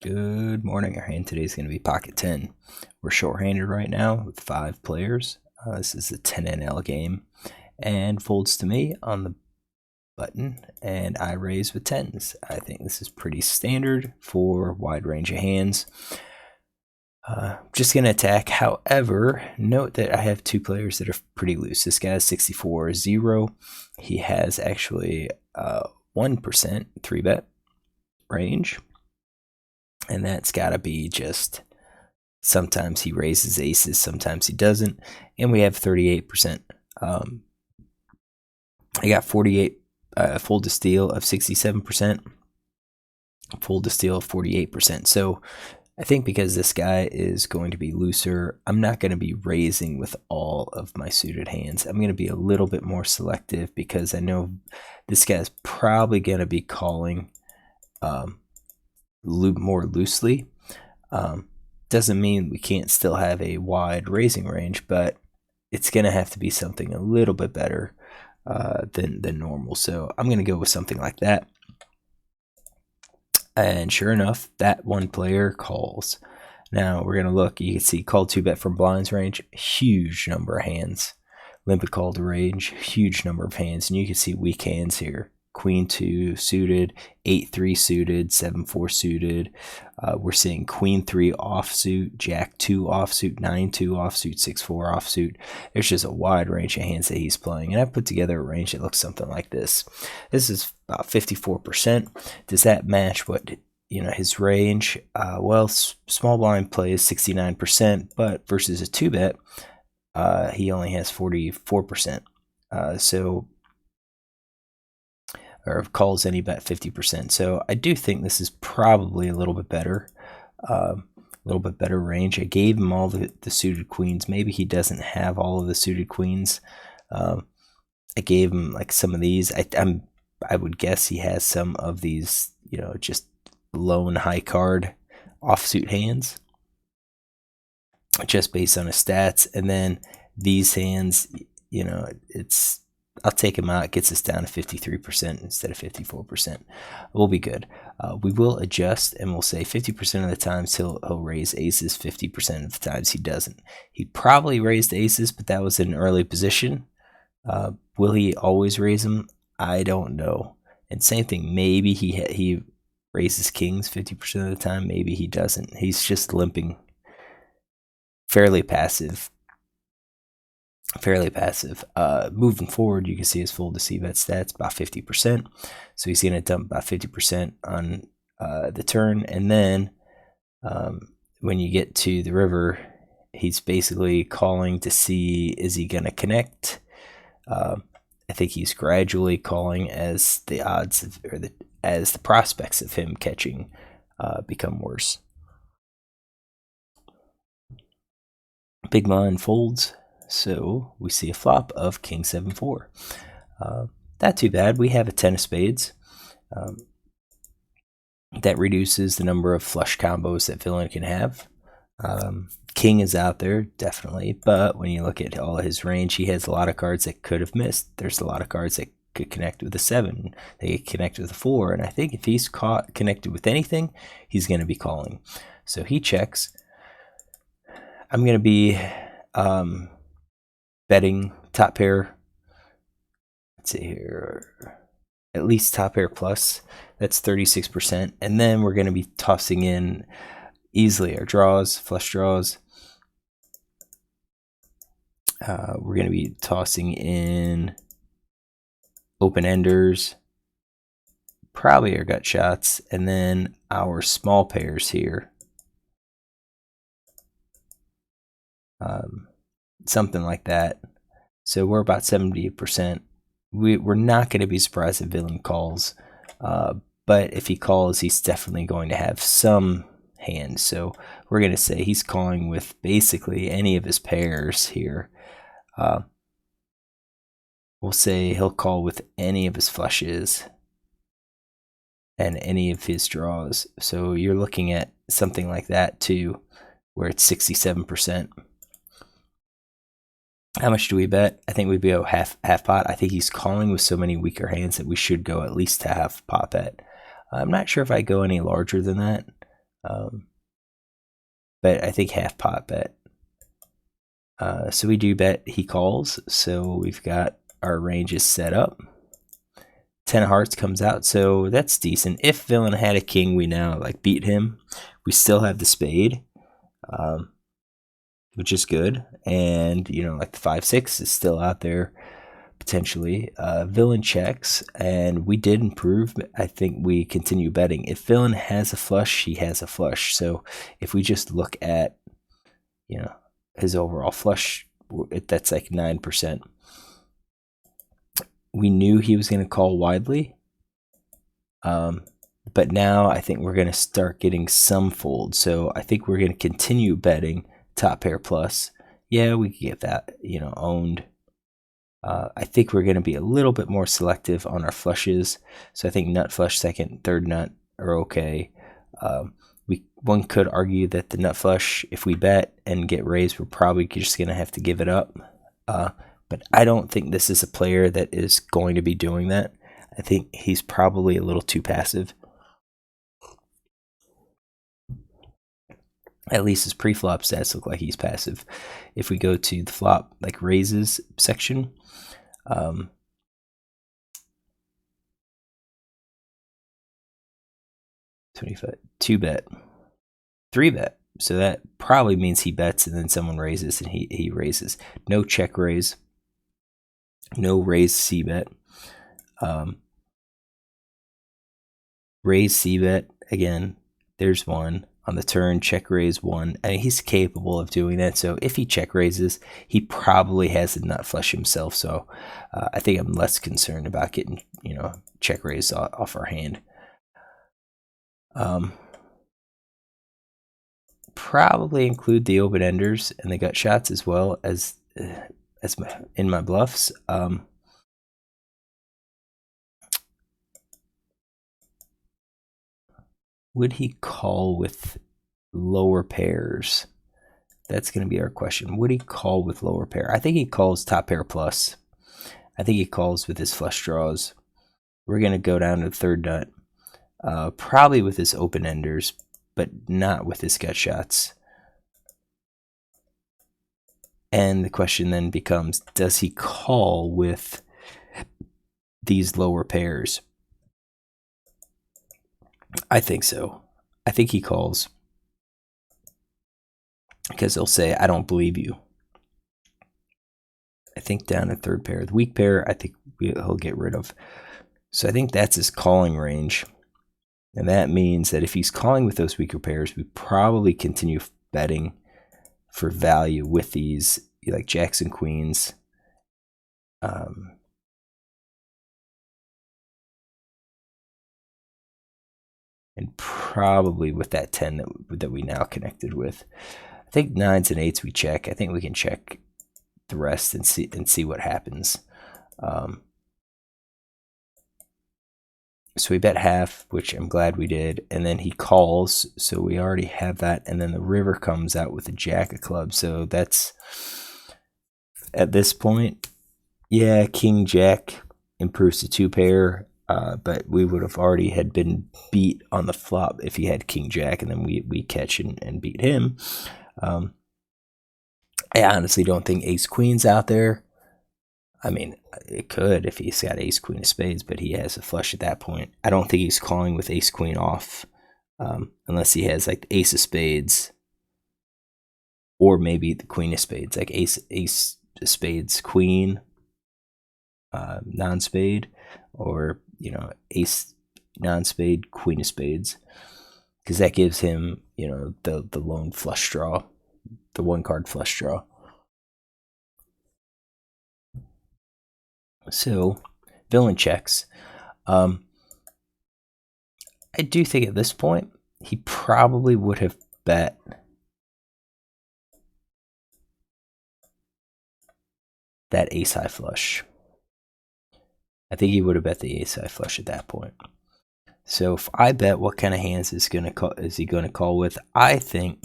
Good morning. Our hand today is going to be pocket 10. We're shorthanded right now with 5 players. This is a 10 NL game. And folds to me on the button, and I raise with 10s. I think this is pretty standard for wide range of hands. Just going to attack. However, note that I have 2 players that are pretty loose. This guy is 64-0. He has actually 1% 3-bet range. And that's got to be just sometimes he raises aces, sometimes he doesn't. And we have 38%. I got 48 full to steal of 67%, full to steal of 48%. So I think because this guy is going to be looser, I'm not going to be raising with all of my suited hands. I'm going to be a little bit more selective because I know this guy's probably going to be calling more loosely. Doesn't mean we can't still have a wide raising range, but it's going to have to be something a little bit better than normal. So I'm going to go with something like that. And sure enough, that one player calls. Now we're going to look. You can see call 2-bet from blinds range, huge number of hands. Limpid call to range, huge number of hands. And you can see weak hands here. Queen 2 suited, 8-3 suited, 7-4 suited. We're seeing Queen 3 offsuit, Jack 2 offsuit, 9-2 offsuit, 6-4 offsuit. There's just a wide range of hands that he's playing. And I put together a range that looks something like this. This is about 54%. Does that match what his range? Well, small blind plays 69%, but versus a 2-bet, he only has 44%. Or calls any bet 50%. So I do think this is probably a little bit better. Range. I gave him all the suited queens. Maybe he doesn't have all of the suited queens. I gave him like some of these. I would guess he has some of these, just low and high card offsuit hands, just based on his stats. And then these hands, I'll take him out. It gets us down to 53% instead of 54%. We'll be good. We will adjust, and we'll say 50% of the times he'll raise aces, 50% of the times he doesn't. He probably raised aces, but that was an early position. Will he always raise them? I don't know. And same thing, maybe he raises kings 50% of the time. Maybe he doesn't. He's just limping. Fairly passive. Moving forward, you can see his full to c-bet stats about 50%. So he's going to dump about 50% on the turn. And then when you get to the river, he's basically calling to see, is he going to connect? I think he's gradually calling as the odds as the prospects of him catching become worse. Big blind folds. So we see a flop of king 7-4. Not too bad. We have a 10 of spades. That reduces the number of flush combos that villain can have. King is out there, definitely. But when you look at all of his range, he has a lot of cards that could have missed. There's a lot of cards that could connect with a 7. They could connect with a 4. And I think if he's connected with anything, he's going to be calling. So he checks. I'm going to be betting top pair. Let's see here. At least top pair plus. That's 36%. And then we're going to be tossing in easily our draws, flush draws. We're going to be tossing in open enders, probably our gut shots, and then our small pairs here. Something like that. So we're about 70%. We're not going to be surprised if villain calls, but if he calls, he's definitely going to have some hands. So we're going to say he's calling with basically any of his pairs here. We'll say he'll call with any of his flushes and any of his draws. So you're looking at something like that too, where it's 67%. How much do we bet? I think we'd go half pot. I think he's calling with so many weaker hands that we should go at least to half pot bet. I'm not sure if I go any larger than that. But I think half pot bet. So we do bet he calls. So we've got our ranges set up. 10 of hearts comes out, so that's decent. If villain had a king, we now like beat him. We still have the spade, which is good. And you know, like the 5-6 is still out there potentially. Villain checks, and we did improve. I think we continue betting. If villain has a flush, he has a flush. So if we just look at, you know, his overall flush, that's like 9%. We knew he was going to call widely, but now I think we're going to start getting some fold. So I think we're going to continue betting top pair plus. Yeah, we can get that, you know, owned. I think we're going to be a little bit more selective on our flushes. So I think nut flush second, third nut are okay. One could argue that the nut flush, if we bet and get raised, we're probably just going to have to give it up. But I don't think this is a player that is going to be doing that. I think he's probably a little too passive. At least his pre-flop stats look like he's passive. If we go to the flop, like raises section, 25, 2 bet, 3 bet. So that probably means he bets and then someone raises and he raises. No check raise. No raise C bet. Raise C bet again. There's one on the turn. Check raise 1. I mean, he's capable of doing that. So if he check raises, he probably has a nut flush himself. So I think I'm less concerned about getting, you know, check raise off our hand. Probably include the open enders and the gut shots as well as in my bluffs. Would he call with lower pairs? That's going to be our question. Would he call with lower pair? I think he calls top pair plus. I think he calls with his flush draws. We're going to go down to the third nut. Probably with his open enders, but not with his gut shots. And the question then becomes, does he call with these lower pairs? I think so. I think he calls because he'll say, I don't believe you. I think down to third pair. The weak pair, I think he'll get rid of. So I think that's his calling range. And that means that if he's calling with those weaker pairs, we probably continue betting for value with these, like jacks and queens. And probably with that 10 that we now connected with. I think 9s and 8s we check. I think we can check the rest and see what happens. So we bet half, which I'm glad we did, and then he calls, so we already have that, and then the river comes out with a jack of clubs. So that's, at this point, yeah, king jack improves to 2 pair. But we would have already had been beat on the flop if he had king jack, and then we catch and beat him. I honestly don't think ace queen's out there. I mean, it could if he's got ace queen of spades, but he has a flush at that point. I don't think he's calling with ace queen off, unless he has like ace of spades, or maybe the queen of spades, like ace of spades queen, non-spade, or you know, ace non-spade, queen of spades, because that gives him, you know, the lone flush draw, the 1 card flush draw. So villain checks. I do think at this point he probably would have bet that ace high flush. I think he would have bet the ace high flush at that point. So if I bet what kind of hands is he going to call with, I think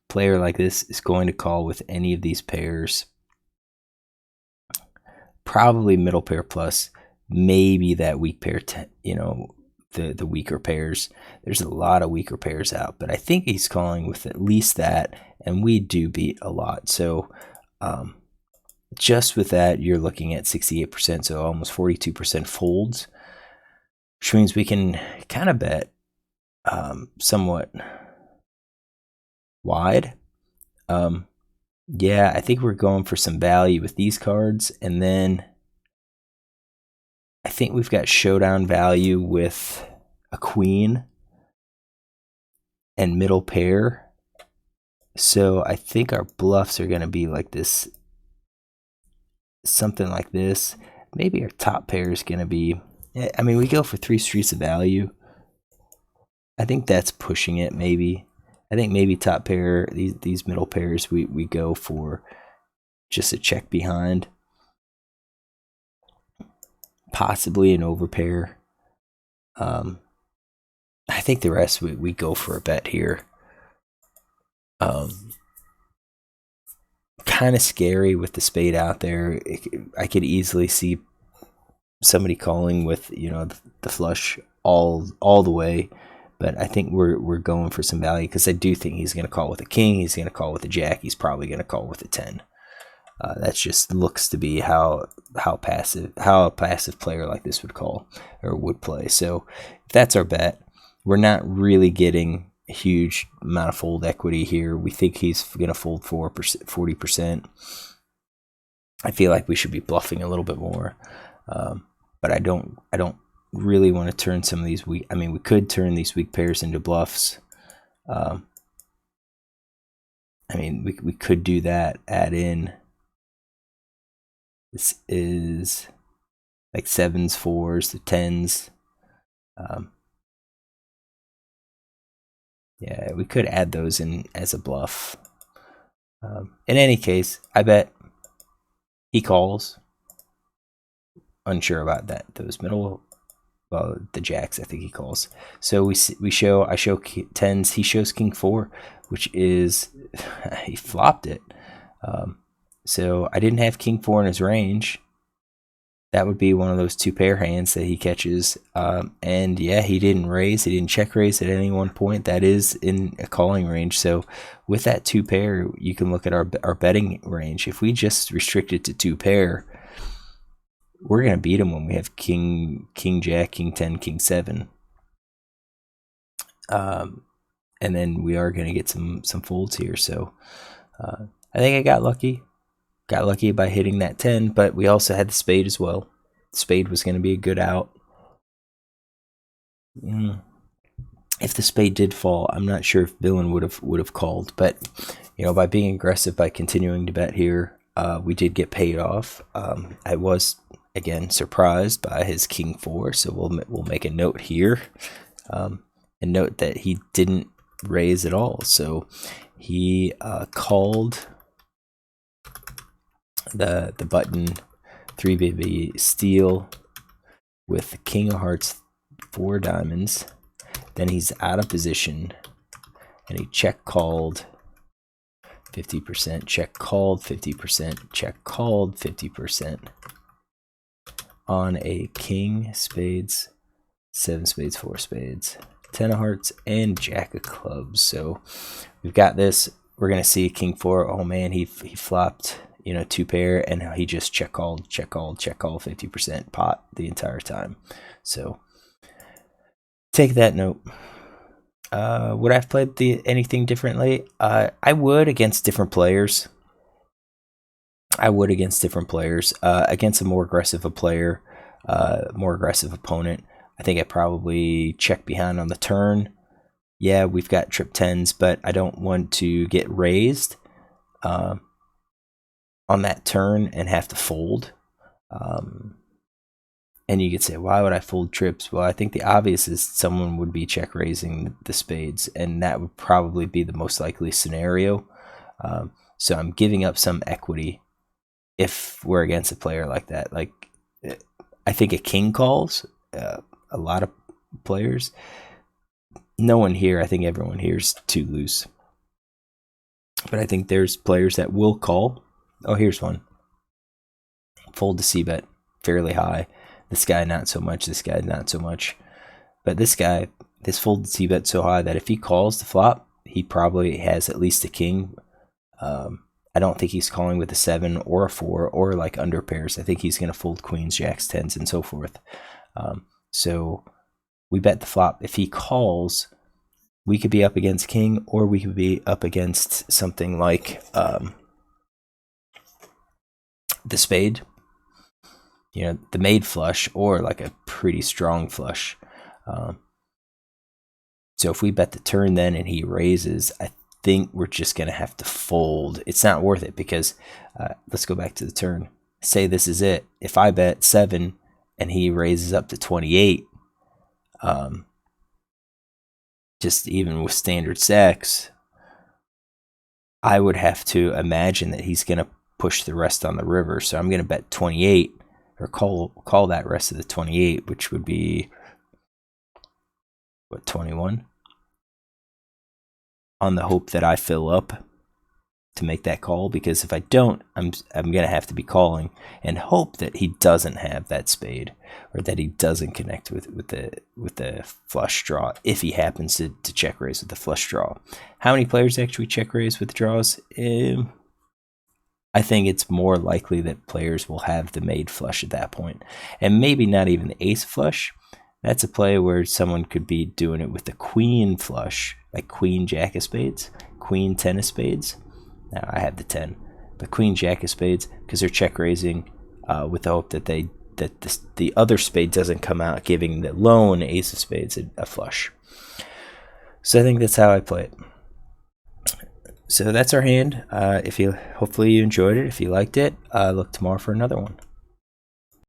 player like this is going to call with any of these pairs. Probably middle pair plus, maybe that weak pair, you know, the weaker pairs. There's a lot of weaker pairs out, but I think he's calling with at least that, and we do beat a lot. So just with that, you're looking at 68%, so almost 42% folds, which means we can kind of bet somewhat wide. Yeah, I think we're going for some value with these cards, and then I think we've got showdown value with a queen and middle pair. So I think our bluffs are going to be like this, something like this. Maybe our top pair is going to be, I mean, we go for 3 streets of value. I think that's pushing it, maybe. I think maybe top pair, these middle pairs, we go for just a check behind. Possibly an overpair. I think the rest we go for a bet here. Kind of scary with the spade out there. I could easily see somebody calling with, you know, the flush all the way. But I think we're going for some value because I do think he's going to call with a king. He's going to call with a jack. He's probably going to call with a 10. That just looks to be how a passive player like this would call or would play. So if that's our bet, we're not really getting a huge amount of fold equity here. We think he's going to fold 40%. I feel like we should be bluffing a little bit more, but I don't really want to turn some of these weak. I mean, we could turn these weak pairs into bluffs. I mean, we could do that. Add in. This is like 7s, 4s, the 10s. Yeah, we could add those in as a bluff. In any case, I bet he calls. Unsure about that. Those middle, well, the jacks, I think he calls. So I show 10s. He shows king 4, which is he flopped it. So I didn't have king 4 in his range. That would be one of those 2 pair hands that he catches. And yeah, he didn't raise. He didn't check raise at any one point. That is in a calling range. So with that 2 pair, you can look at our betting range. If we just restrict it to 2 pair, we're going to beat him when we have king jack, king 10, king 7. And then we are going to get some folds here. So I think I got lucky. Got lucky by hitting that 10, but we also had the spade as well. Spade was going to be a good out. If the spade did fall, I'm not sure if villain would have called, but you know, by being aggressive, by continuing to bet here, we did get paid off. I was again surprised by his king 4, so we'll make a note here, and note that he didn't raise at all. So he called the button 3BB steal with the king of hearts, 4 diamonds. Then he's out of position and he check called 50%, check called 50%, check called 50% on a king, spades, 7 spades, 4 spades, 10 of hearts, and jack of clubs. So we've got this. We're gonna see king 4. Oh man, he flopped, you know, 2 pair, and he just check called 50% pot the entire time. So take that note. Would I have played anything differently? I would against different players. Against a more aggressive player, more aggressive opponent. I think I probably check behind on the turn. Yeah, we've got trip 10s, but I don't want to get raised on that turn and have to fold. And you could say, why would I fold trips? Well, I think the obvious is someone would be check raising the spades, and that would probably be the most likely scenario. So I'm giving up some equity if we're against a player like that. Like, I think a king calls, a lot of players. No one here, I think everyone here is too loose. But I think there's players that will call. Oh, here's one. Fold to c-bet, fairly high. This guy not so much, this guy not so much. But this guy, this folded c-bet so high that if he calls the flop, he probably has at least a king. I don't think he's calling with a 7 or a 4 or like under pairs. I think he's going to fold queens, jacks, 10s, and so forth. So we bet the flop. If he calls, we could be up against king, or we could be up against something like the spade, you know, the made flush, or like a pretty strong flush. So if we bet the turn then and he raises, I think we're just going to have to fold. It's not worth it because let's go back to the turn. Say this is it. If I bet 7 and he raises up to 28, just even with standard stacks, I would have to imagine that he's going to push the rest on the river. So I'm going to bet 28 or call that rest of the 28, which would be what, 21, on the hope that I fill up to make that call, because if I don't, I'm gonna have to be calling and hope that he doesn't have that spade, or that he doesn't connect with the flush draw if he happens to check raise with the flush draw. How many players actually check raise with draws? I think it's more likely that players will have the made flush at that point, and maybe not even the ace flush. That's a play where someone could be doing it with the queen flush, like queen jack of spades, queen 10 of spades. Now I have the 10, but queen jack of spades, because they're check raising with the hope that the other spade doesn't come out, giving the lone ace of spades a flush. So I think that's how I play it. So that's our hand. Hopefully you enjoyed it. If you liked it, look tomorrow for another one.